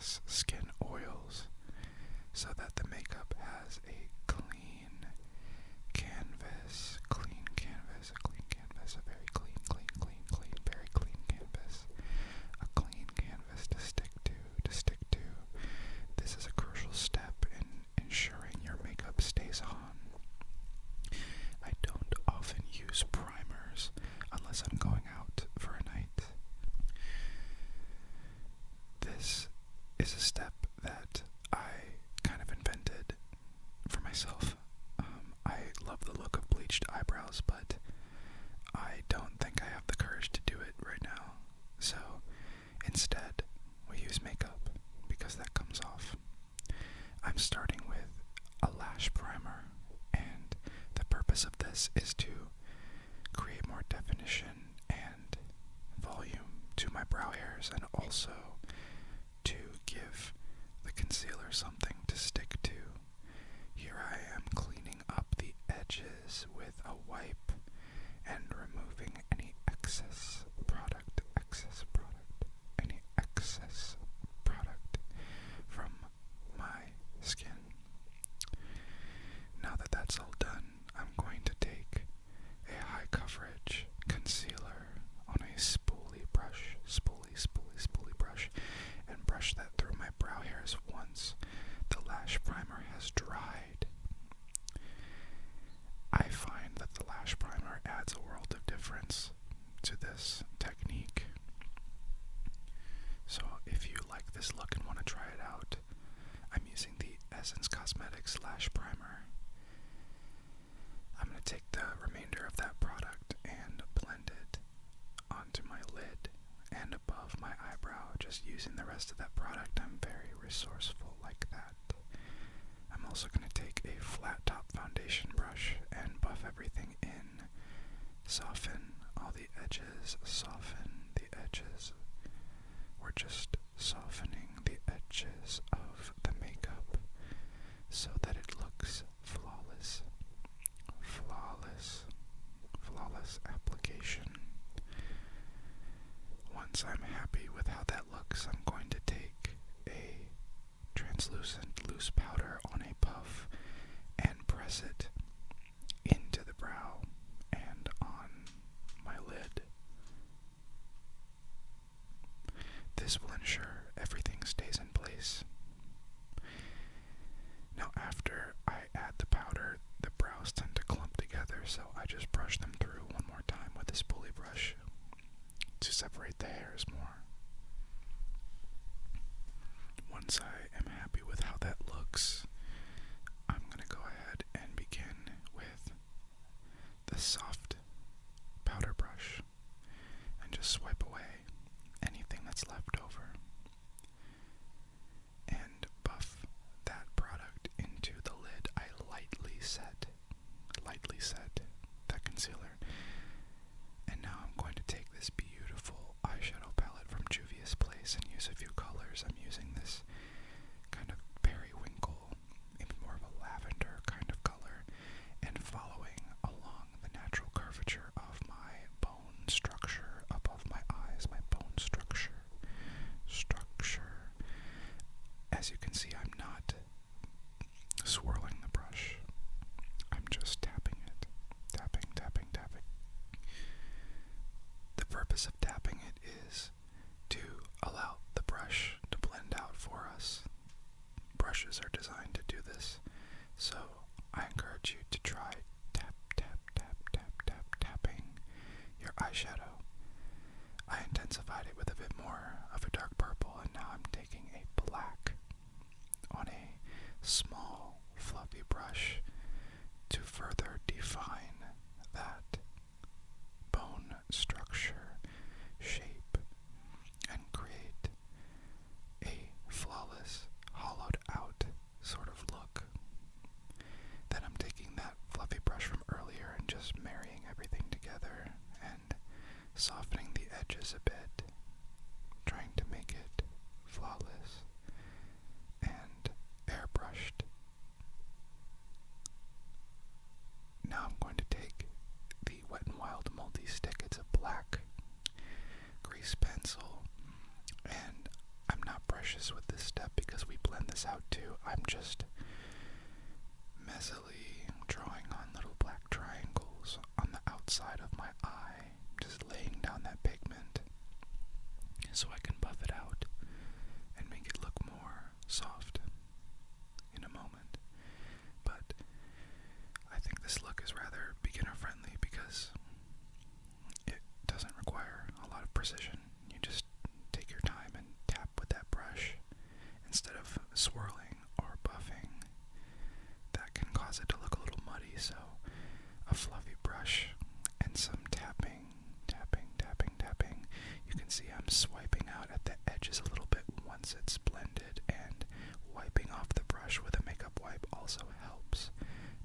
excess skin oils so that the makeup has a clean canvas, a very clean, very clean canvas, a clean canvas to stick to. This is a crucial step in ensuring your makeup stays on. I don't often use primers unless I'm going out for a night. This is a step that I kind of invented for myself. I love the look of bleached eyebrows, but I don't think I have the courage to do it right now. So instead, we use makeup because that comes off. I'm starting with a lash primer, and the purpose of this is to create more definition and volume to my brow hairs, and also to give the concealer something to stick to. Here I am cleaning up the edges with a wipe and removing any excess product from my skin. Now that that's all done, I'm going to take a high coverage concealer on a spoolie brush, and brush that through my brow hairs once the lash primer has dried. I find that the lash primer adds a world of difference to this technique. So if you like this look and want to try it out, I'm using the Essence Cosmetics Lash Primer. I'm going to take the remainder of that product and blend it onto my lid and above my eyebrow, just using the rest of that product. I'm very resourceful like that. I'm also going to take a flat top foundation brush and buff everything in, soften all the edges, We're just softening the edges of the makeup so that it looks flawless application. Once I'm happy with how that looks, I'm going to take a translucent loose powder on a puff and press it into the brow and on my lid. This will ensure everything stays in place. Now, after I add the powder, the brows tend to clump together, so I just brush them through one more time with a spoolie brush to separate the hairs more. Once I am happy with how that looks, I'm going to go ahead and begin with the soft powder brush and just swipe away anything that's left over and buff that product into the lid. I lightly set that concealer, and now I'm going to take this beautiful eyeshadow palette from Juvia's Place and use a few colors. I'm using this kind of periwinkle, maybe more of a lavender kind of color, and following along the natural curvature of my bone structure above my eyes, my bone structure. As you can see, I'm not swirling the brush. I'm just tapping it. Tapping. The purpose of tapping it is to allow the brush to blend out for us. Brushes are designed to do this, so I encourage you to try tapping your eyeshadow. I intensified it with a bit more of a dark purple, and now I'm taking a black on a small fluffy brush to further define that bone structure, shape, and create a flawless, hollowed out sort of look. Then I'm taking that fluffy brush from earlier and just marrying everything together and softening the edges a bit, trying to make it flawless and airbrushed. Now I'm going to take the Wet n Wild multi-stick. It's a black I'm just messily drawing on little black triangles on the outside of my eye, just laying down that pigment so I can buff it out and make it look more soft in a moment. But I think this look is rather beginner friendly because it doesn't require a lot of precision. You just take your time and tap with that brush instead of swirling or buffing. That can cause it to look a little muddy, so a fluffy brush and some tapping, you can see I'm swiping out at the edges a little bit once it's blended, and wiping off the brush with a makeup wipe also helps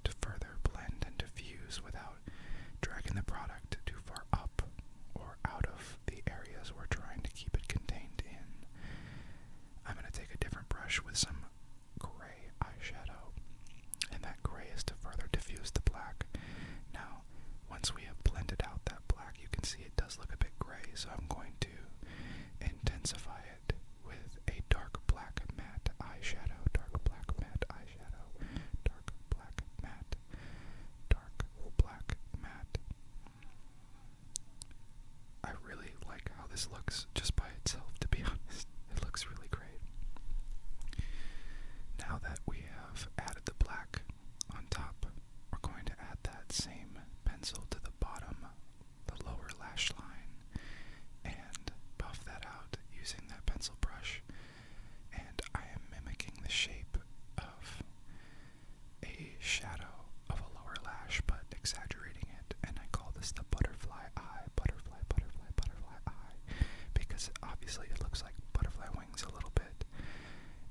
to further blend and diffuse without dragging the product too far up or out of the areas we're trying to keep it contained in. I'm going to take a different brush with some gray eyeshadow, and that gray is to further diffuse the black. Now, once we have blended out that black, you can see it does look a bit gray, so I'm going to intensify it with a dark black matte eyeshadow, dark black matte eyeshadow, dark black matte, dark black matte. I really like how this looks just by itself, to be honest. It looks really great. Now that we have added the black on top, we're going to add that same pencil to the bottom, the lower lash line, and buff that out using that pencil brush. And I am mimicking the shape of a shadow of a lower lash, but exaggerating it, and I call this the butterfly eye, butterfly eye, because obviously it looks like butterfly wings a little bit.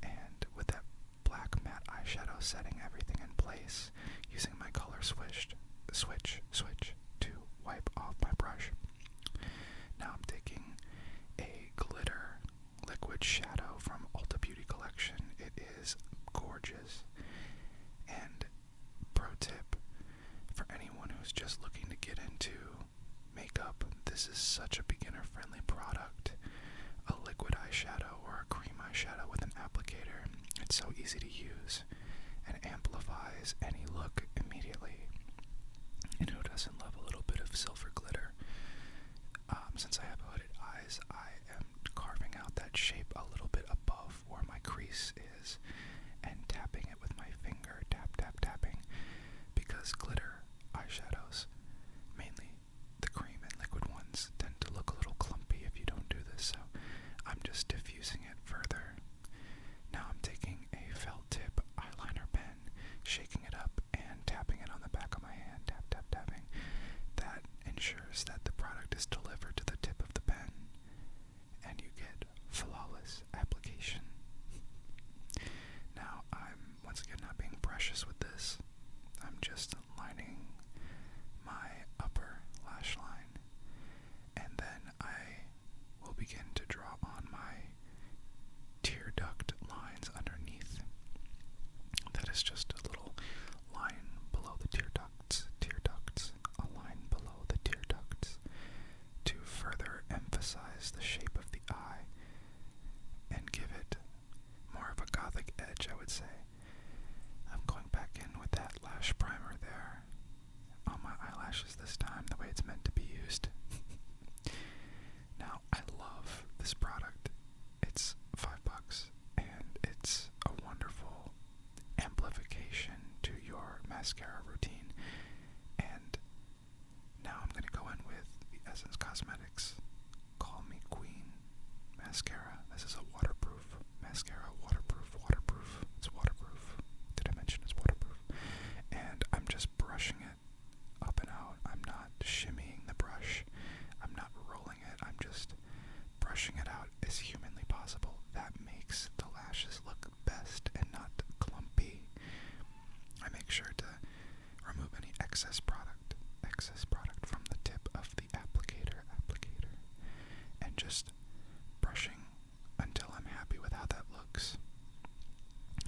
And with that black matte eyeshadow setting everything in place, using my color switch to wipe off my brush. Now I'm taking a glitter liquid shadow from Ulta Beauty Collection. It is gorgeous. And pro tip for anyone who's just looking to get into makeup, this is such a beginner friendly product. A liquid eyeshadow or a cream eyeshadow with an applicator. It's so easy to use and amplifies any look immediately. And who doesn't love a little bit of silver glitter? Since I have hooded eyes, I am carving out that shape a little bit above where my crease is and tapping it with my finger, tapping, because glitter eyeshadows, mainly the cream and liquid ones, tend to look a little clumpy if you don't do this, so I'm just diffusing it further. Now I'm taking a felt tip eyeliner pen, shaking it up and tapping it on the back of my hand, tapping. That ensures that the product is delivered to the tip of the pen and you get flawless application. Now I'm once again not being precious with this. I'm just lining my upper lash line, and then I will begin to draw on my tear duct lines underneath. That is just a little line below the tear ducts, a line below the tear ducts, to further emphasize the shape of the eye and give it more of a gothic edge, I would say. I'm going back in with that lash primer there on my eyelashes this time, the way it's meant to be used. Now, I love this product. It's $5 and it's a wonderful amplification to your mascara routine. And now I'm going to go in with the Essence Cosmetics Call Me Queen mascara. This is a waterproof mascara, waterproof. It's waterproof. Did I mention it's waterproof? And I'm just brushing it up and out. I'm not shimmying the brush. I'm not rolling it. I'm just brushing it out as humanly possible. That makes the lashes look best and not clumpy. I make sure to remove any excess product from the tip of the applicator, and just brushing until I'm happy with how that looks.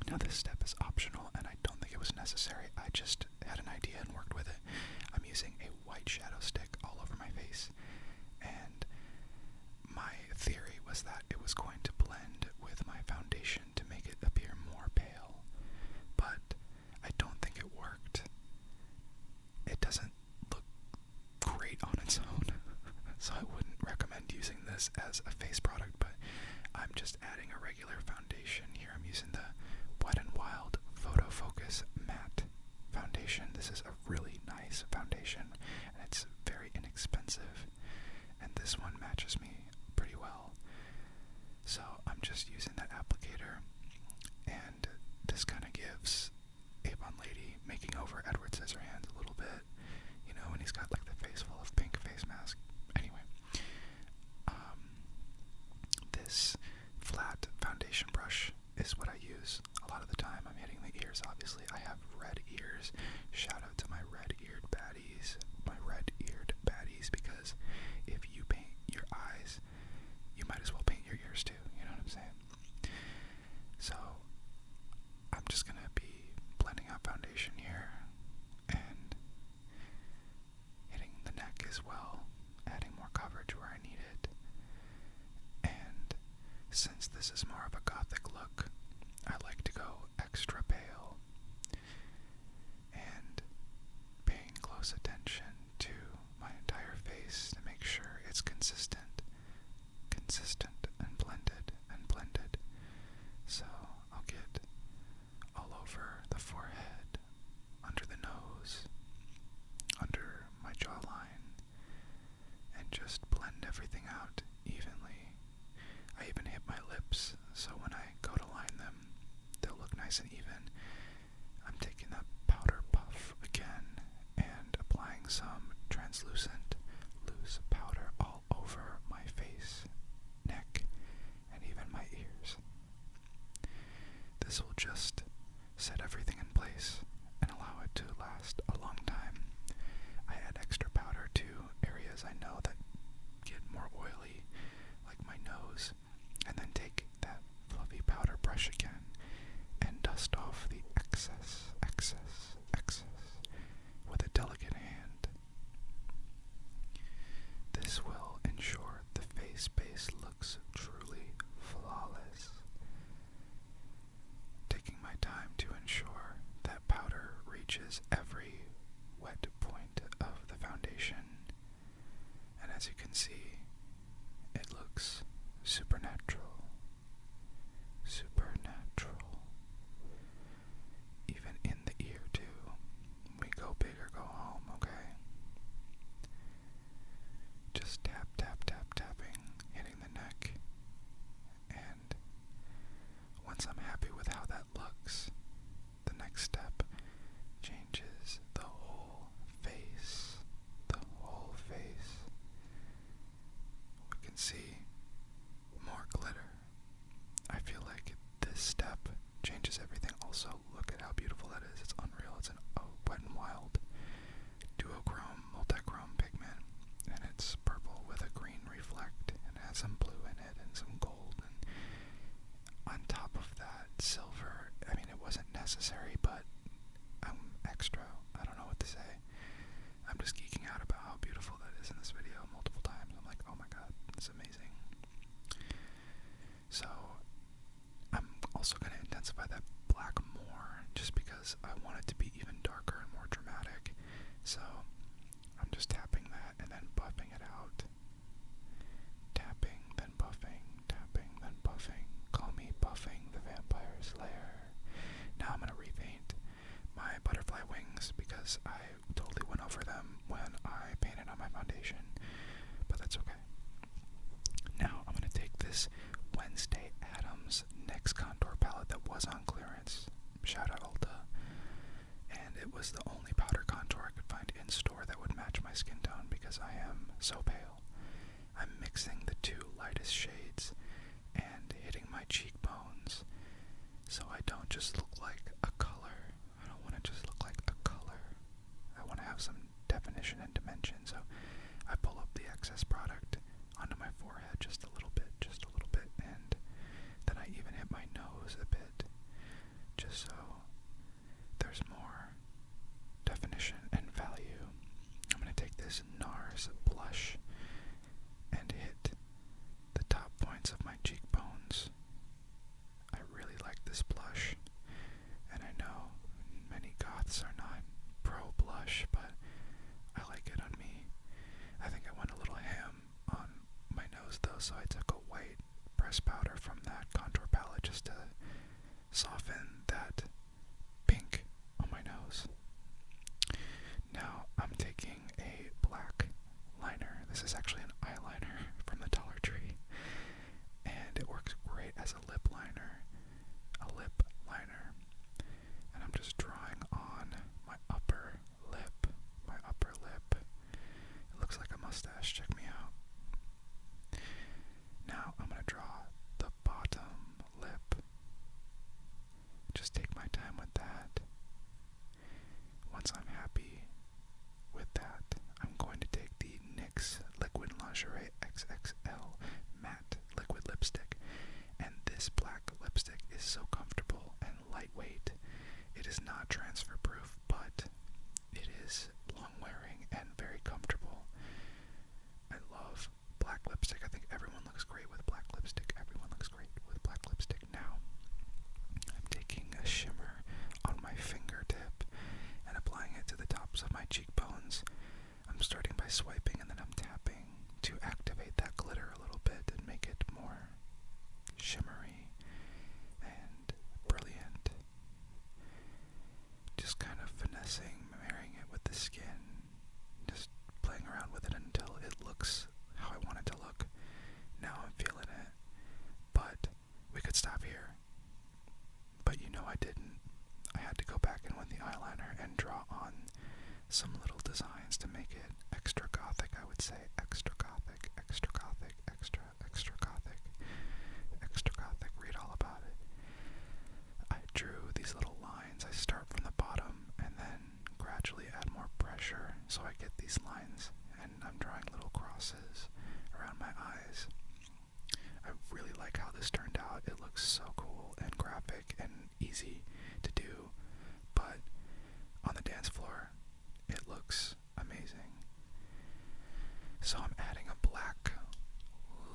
Now this step is optional, and I don't think it was necessary. I just had an idea and worked with it. I'm using a white shadow stick all over my face, and my theory was that it was going to blend with my foundation to make it appear more pale. lot of the time I'm hitting the ears. Obviously, I have red ears. Shout out to my red-eared baddies. Because if you paint your eyes, you might as well paint your ears too. You know what I'm saying? So, I'm just going to be blending out foundation here and hitting the neck as well, adding more coverage where I need it. And since this is more of a gothic look, I like to go extra pale and paying close attention to my entire face to make sure it's consistent and blended. So I'll get all over the forehead, under the nose, under my jawline, and just blend everything out evenly. I even hit my lips, so when I go to line them, they'll look nice and even. I'm taking that powder puff again and applying some translucent, loose powder all over my face, neck, and even my ears. This will just set everything in place and allow it to last a long time. I add extra powder to areas I know that get more oily, like my nose, and then take that fluffy powder brush again and dust off the excess with a delicate hand. This will ensure the face base looks truly flawless. Taking my time to ensure that powder reaches every wet point of the foundation, and as you can see, it looks supernatural. Even in the ear too. We go big or go home, okay? Just tapping, hitting the neck, and once I'm happy with how that looks, the next step changes the whole face. We can see more glitter. I feel like this step changes everything. Also, look at how beautiful that is. It's unreal. It's an Wet n Wild duochrome, multi-chrome pigment, and it's purple with a green reflect, and it has some blue in it and some gold, and on top of that, silver. I mean, it wasn't necessary, but I'm extra. I don't know what to say. I'm just geeking out about how beautiful that is in this video multiple times. I'm like, oh my god, it's amazing. So, I'm also going to intensify that black more, just because I want it to be even darker and more dramatic. So, I'm just tapping that and then buffing it out. Tapping, then buffing. Call me Buffing the Vampire Slayer. Now I'm going to repaint my butterfly wings, because I totally went over them when I painted on my foundation, but that's okay. Now I'm going to take this Wednesday Addams NYX contour palette that was on clearance, shout out Ulta, and it was the only powder contour I could find in store that would match my skin tone because I am so pale. I'm mixing the two lightest shades and hitting my cheekbones so I don't just look like a color. I don't want to just look like a color. I want to have some definition and dimension, so I pull up the excess product onto my forehead just a little bit, and then I even hit my nose a bit, just so there's more definition and value. I'm going to take this NARS blush and hit the top points of my cheekbones. I really like this blush, and I know many goths are not pro blush, but I like it on me. I think I went a little ham on my nose though, so I took a white pressed powder from that contour palette just to It is not transfer proof, but it is long wearing and very comfortable. I love black lipstick. I think everyone looks great with black lipstick. Everyone looks great with black lipstick. Now, I'm taking a shimmer on my fingertip and applying it to the tops of my cheekbones. I'm starting by swiping and then I'm tapping to activate that glitter a little bit and make it more shimmery and brilliant. Just kind of finessing, marrying it with the skin, just playing around with it until it looks how I want it to look. Now I'm feeling it, but we could stop here. But you know I didn't. I had to go back in with the eyeliner and draw on some little designs to make it extra gothic, I would say. Extra gothic, extra gothic, extra gothic, extra gothic. Read all about it. I drew these little lines. I start from the bottom and then gradually add more pressure so I get these lines, and I'm drawing little crosses around my eyes. I really like how this turned out. It looks so cool and graphic and easy to do, but on the dance floor it looks amazing. So I'm adding a black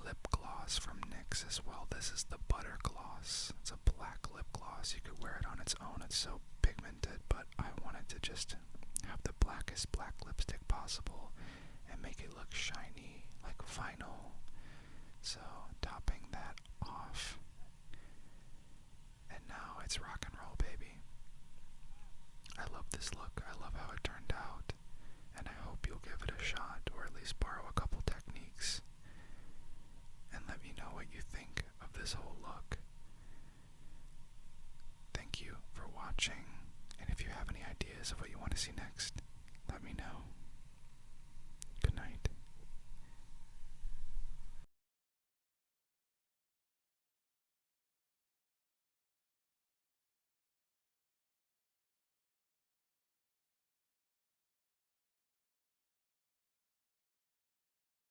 lip gloss from NYX as well. This is the Butter Gloss. It's a black lip gloss. You could wear it on its own. It's so pigmented, but I wanted to just have the blackest black lipstick possible and make it look shiny like vinyl. So topping that off, and now it's rock and roll, baby. I love this look. I love how it turned out, and I hope you'll give it a shot, or at least borrow a couple techniques, and let me know what you think of this whole look. Thank you for watching, and if you have any ideas of what you want to see next, let me know.